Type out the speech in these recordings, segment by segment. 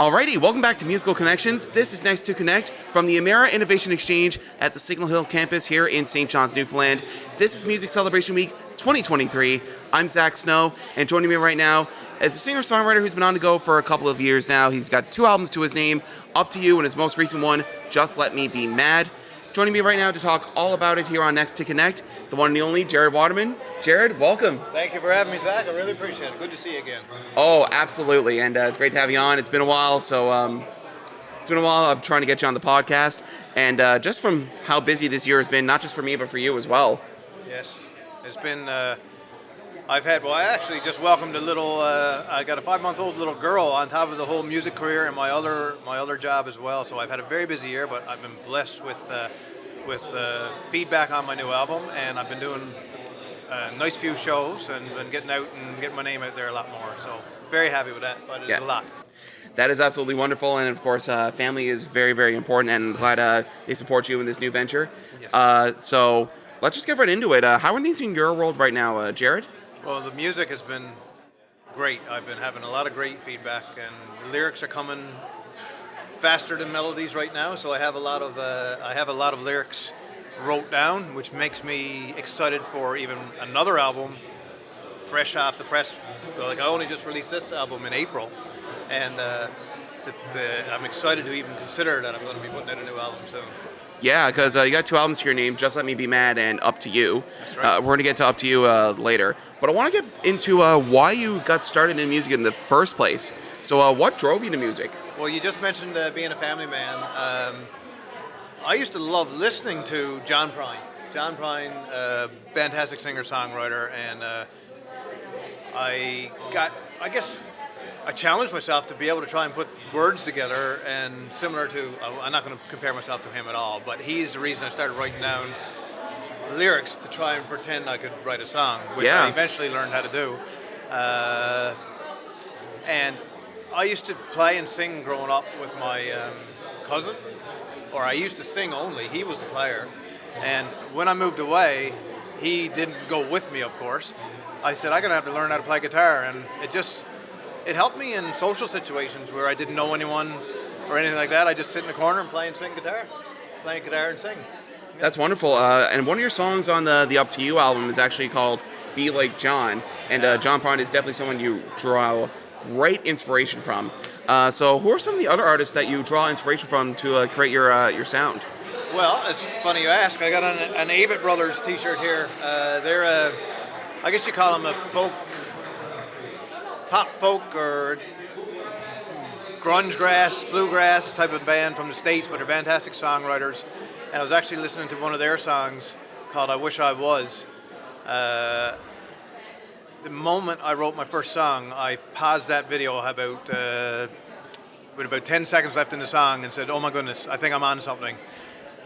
Alrighty, welcome back to Musical Connections. This is Next to Connect from the Amera Innovation Exchange at the Signal Hill campus here in St. John's, Newfoundland. This is Music Celebration Week 2023. I'm Zach Snow, and joining me right now is a singer-songwriter who's been on the go for a couple of years now. He's got 2 albums to his name, Up to You and his most recent one, Just Let Me Be Mad. Joining me right now to talk all about it here on Next to Connect, the one and the only Jared Waterman. Jared, welcome. Thank you for having me, Zach. I really appreciate it. Good to see you again. Oh, absolutely, and it's great to have you on. It's been a while, so it's been a while of trying to get you on the podcast, and just from how busy this year has been, not just for me, but for you as well. Yes, it's been, I actually just welcomed I got a 5-month-old little girl on top of the whole music career and my other job as well, so I've had a very busy year, but I've been blessed with feedback on my new album, and I've been doing a nice few shows and been getting out and getting my name out there a lot more, so very happy with that, but it's a lot. That is absolutely wonderful, and of course, family is very, very important, and I'm glad they support you in this new venture. Yes. So let's just get right into it. How are things in your world right now, Jared? Well, the music has been great. I've been having a lot of great feedback, and the lyrics are coming faster than melodies right now, so I have a lot of lyrics wrote down, which makes me excited for even another album fresh off the press. Like, I only just released this album in April, and I'm excited to even consider that I'm going to be putting out a new album soon. Yeah, because you got 2 albums to your name, Just Let Me Be Mad and Up to You. That's right. We're going to get to Up to You later. But I want to get into why you got started in music in the first place. So what drove you to music? Well, you just mentioned being a family man. I used to love listening to John Prine. John Prine, fantastic singer-songwriter, and I challenged myself to be able to try and put words together, and similar to, I'm not going to compare myself to him at all, but he's the reason I started writing down lyrics to try and pretend I could write a song, which I eventually learned how to do. And I used to play and sing growing up with my cousin, or I used to sing only. He was the player. And when I moved away, he didn't go with me, of course. I said, I'm going to have to learn how to play guitar, and it helped me in social situations where I didn't know anyone or anything like that. I just sit in the corner and play and sing guitar. Playing guitar and sing. Yeah. That's wonderful. And one of your songs on the Up to You album is actually called Be Like John. And John Prine is definitely someone you draw great inspiration from. So who are some of the other artists that you draw inspiration from to create your sound? Well, it's funny you ask. I got an Avett Brothers t-shirt here. They're I guess you call them a pop folk or grunge grass, bluegrass type of band from the States, but they're fantastic songwriters. And I was actually listening to one of their songs called I Wish I Was. The moment I wrote my first song, I paused that video with about 10 seconds left in the song and said, oh my goodness, I think I'm on something.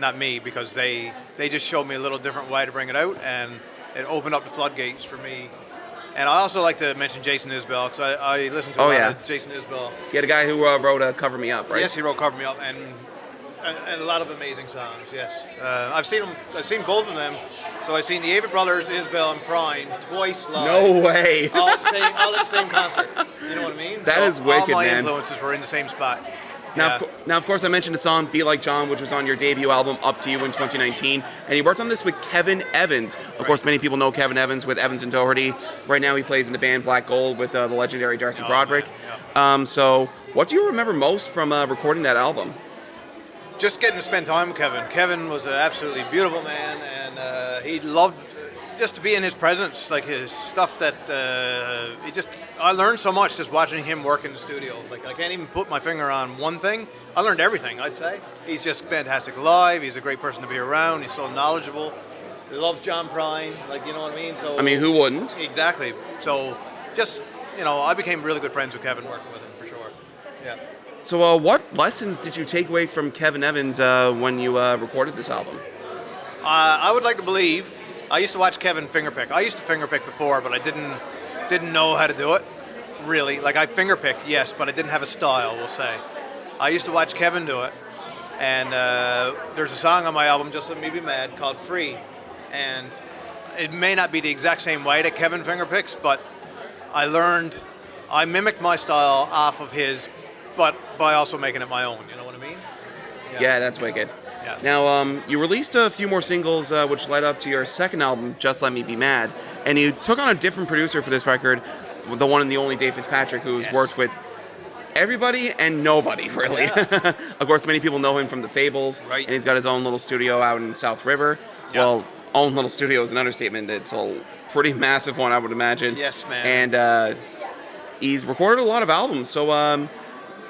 Not me, because they just showed me a little different way to bring it out, and it opened up the floodgates for me. And I also like to mention Jason Isbell, because I listen to a lot of Jason Isbell. Yeah, the guy who wrote Cover Me Up, right? Yes, he wrote Cover Me Up, and a lot of amazing songs, yes. I've seen both of them. So I've seen the Avett Brothers, Isbell, and Prine twice live. No way. all at the same concert. You know what I mean? That is wicked, man. All my influences were in the same spot. Now, of course, I mentioned the song Be Like John, which was on your debut album, Up to You, in 2019. And you worked on this with Kevin Evans. Of course, many people know Kevin Evans with Evans and Doherty. Right now, he plays in the band Black Gold with the legendary Darcy Broderick. Yeah. So what do you remember most from recording that album? Just getting to spend time with Kevin. Kevin was an absolutely beautiful man, and he loved just to be in his presence, like his stuff that I learned so much just watching him work in the studio. Like, I can't even put my finger on one thing. I learned everything, I'd say. He's just fantastic live. He's a great person to be around. He's so knowledgeable. He loves John Prine, like, you know what I mean? So, I mean, who wouldn't? Exactly. So just, I became really good friends with Kevin working with him, for sure. Yeah. So what lessons did you take away from Kevin Evans when you recorded this album? I would like to believe, I used to watch Kevin fingerpick. I used to fingerpick before, but I didn't know how to do it, really. Like, I fingerpicked, yes, but I didn't have a style, we'll say. I used to watch Kevin do it, and there's a song on my album, Just Let Me Be Mad, called Free, and it may not be the exact same way that Kevin fingerpicks, but I mimicked my style off of his but by also making it my own. You know what I mean? Yeah, that's wicked. Yeah. Now, you released a few more singles, which led up to your second album, Just Let Me Be Mad, and you took on a different producer for this record, the one and the only Dave Fitzpatrick, who's worked with everybody and nobody, really. Yeah. Of course, many people know him from The Fables, Right. and he's got his own little studio out in South River. Yeah. Well, own little studio is an understatement. It's a pretty massive one, I would imagine. Yes, man. And he's recorded a lot of albums, so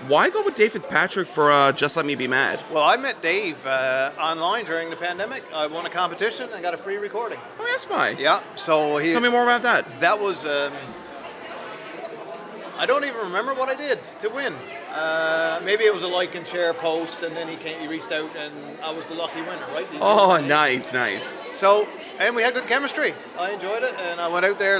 why go with Dave Fitzpatrick for Just Let Me Be Mad? Well, I met Dave online during the pandemic. I won a competition and got a free recording. Oh, yes, why? Yeah, so Tell me more about that. that was, I don't even remember what I did to win. Maybe it was a like and share post, and then he reached out, and I was the lucky winner, right? Oh, nice. So, and we had good chemistry. I enjoyed it, and I went out there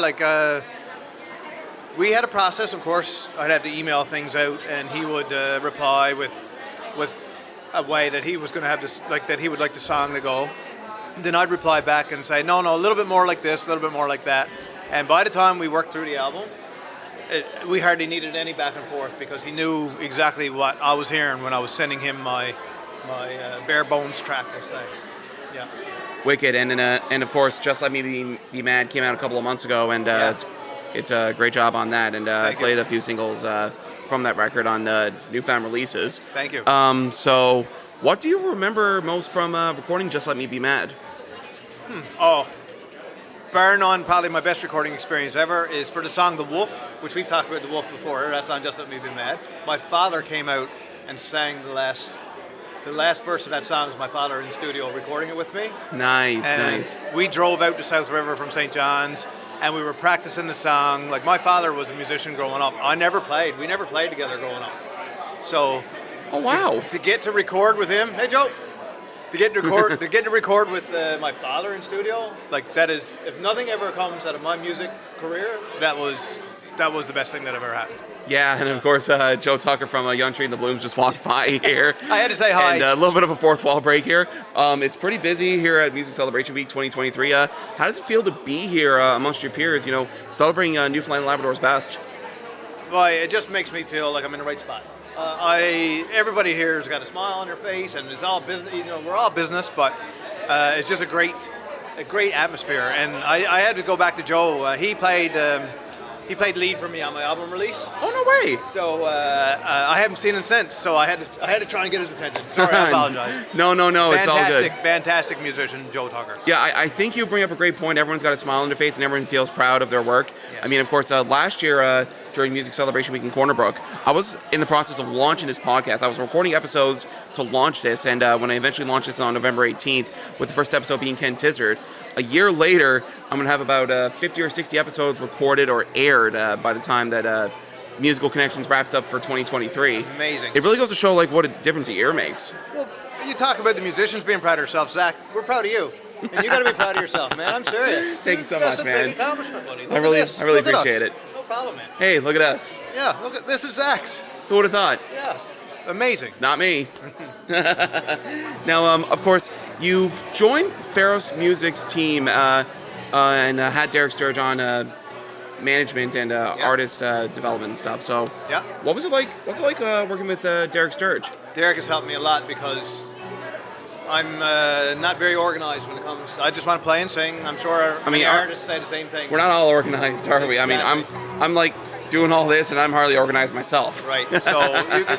we had a process, of course. I'd have to email things out, and he would reply with a way that he was going to have this, like that he would like the song to go. Then I'd reply back and say, no, a little bit more like this, a little bit more like that. And by the time we worked through the album, we hardly needed any back and forth because he knew exactly what I was hearing when I was sending him my bare bones track, I say. Yeah. Wicked, and of course, Just Let Me Be Mad came out a couple of months ago, and it's a great job on that, and played a few singles from that record on newfound releases. Thank you. So, what do you remember most from recording Just Let Me Be Mad? Oh, bar none, probably my best recording experience ever is for the song The Wolf, which we've talked about The Wolf before. That song, Just Let Me Be Mad. My father came out and sang the last verse of that song was my father in the studio recording it with me. Nice. We drove out to South River from St. John's, and we were practicing the song. Like, my father was a musician growing up. We never played together growing up. So, Oh, wow. to get to record with him, hey Joe, to get to record with my father in studio, like, that is, if nothing ever comes out of my music career, that was the best thing that ever happened. Yeah, and of course, Joe Tucker from Young Tree and the Blooms just walked by here. I had to say hi. And a little bit of a fourth wall break here. It's pretty busy here at Music Celebration Week 2023. How does it feel to be here amongst your peers, celebrating Newfoundland and Labrador's best? Well, it just makes me feel like I'm in the right spot. Everybody here has got a smile on their face, and it's all business. We're all business, but it's just a great atmosphere. And I had to go back to Joe. He played lead for me on my album release. Oh, no way. So I haven't seen him since. So I had to try and get his attention. Sorry, I apologize. No, it's all good. Fantastic musician, Joe Tucker. Yeah, I think you bring up a great point. Everyone's got a smile on their face, and everyone feels proud of their work. Yes. I mean, of course, last year during Music Celebration Week in Corner Brook, I was in the process of launching this podcast. I was recording episodes to launch this, and when I eventually launched this on November 18th, with the first episode being Ken Tizard, a year later, I'm going to have about 50 or 60 episodes recorded or aired by the time that Musical Connections wraps up for 2023. Amazing. It really goes to show what a difference a year makes. Well, you talk about the musicians being proud of themselves, Zach. We're proud of you. And you got to be proud of yourself, man. I'm serious. Thank you so That's much, a man. big accomplishment, buddy. I really Look at appreciate us. it. No problem, man. Hey, look at us. Yeah, look at this is Zach's. Who would have thought? Yeah, amazing. Not me. Now, of course, you've joined Pharos Music's team and had Derrick Sturge on management and artist development and stuff. So, Yeah. What's it like working with Derrick Sturge? Derrick has helped me a lot because I'm not very organized when it comes. I just want to play and sing. I'm sure many artists say the same thing. We're not all organized, are we? Exactly. I mean, I'm like doing all this, and I'm hardly organized myself. Right. So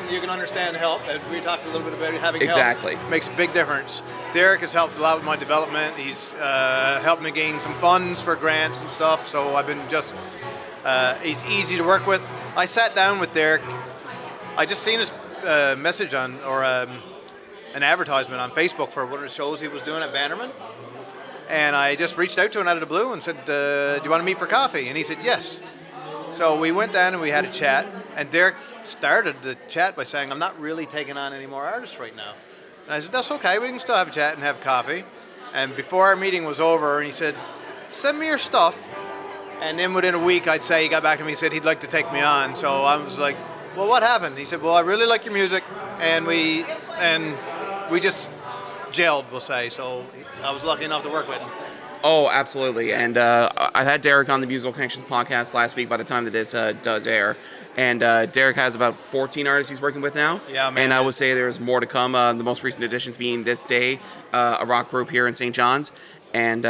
you can understand help. And we talked a little bit about having Exactly. help. Makes a big difference. Derrick has helped a lot with my development. He's helped me gain some funds for grants and stuff. So I've been he's easy to work with. I sat down with Derrick. I just seen his message an advertisement on Facebook for one of the shows he was doing at Bannerman. And I just reached out to him out of the blue and said, do you want to meet for coffee? And he said, yes. So we went down and we had a chat. And Derrick started the chat by saying, I'm not really taking on any more artists right now. And I said, that's okay. We can still have a chat and have coffee. And before our meeting was over, he said, send me your stuff. And then within a week, I'd say he got back to me and said he'd like to take me on. So I was like, well, what happened? He said, well, I really like your music. And we just gelled, we'll say. So I was lucky enough to work with him. Oh, absolutely. And I had Derrick on the Musical Connections podcast last week by the time that this does air. And Derrick has about 14 artists he's working with now. Yeah, man. And I would say there's more to come. The most recent additions being This Day, a rock group here in St. John's. And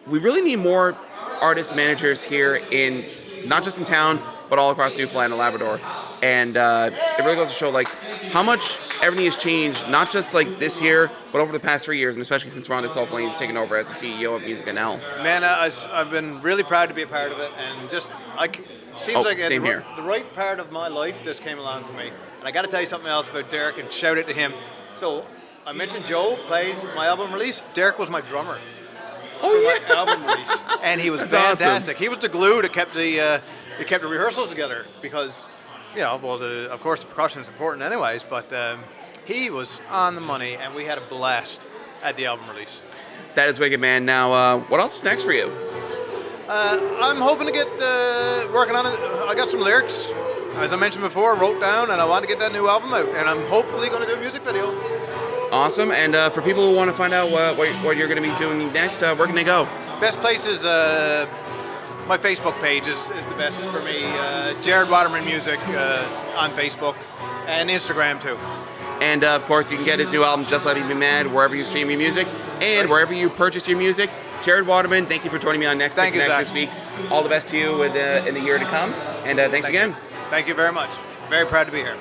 we really need more artist managers here in, not just in town, but all across Newfoundland and Labrador. And it really goes to show like how much everything has changed, not just like this year, but over the past 3 years, and especially since Rhonda Tolplane's taken over as the CEO of Music.nl. Man, I've been really proud to be a part of it, and just seems like same here. The right part of my life just came along for me. And I got to tell you something else about Derrick and shout it to him. So I mentioned Joe played my album release. Derrick was my drummer. Oh yeah, my album release, and he was That's fantastic. awesome. He was the glue that kept the rehearsals together because, of course the percussion is important anyways, but he was on the money, and we had a blast at the album release. That is wicked, man. Now, what else is next for you? I'm hoping to get working on it. I got some lyrics, as I mentioned before, wrote down, and I want to get that new album out, and I'm hopefully going to do a music video. Awesome. And for people who want to find out what you're going to be doing next, where can they go? Best place is my Facebook page is the best for me. Jared Waterman Music on Facebook and Instagram too. And of course, you can get his new album, Just Let Me Be Mad, wherever you stream your music and wherever you purchase your music. Jared Waterman, thank you for joining me on Next to Connect this week. All the best to you in the year to come. And thanks again. Thank you very much. Very proud to be here.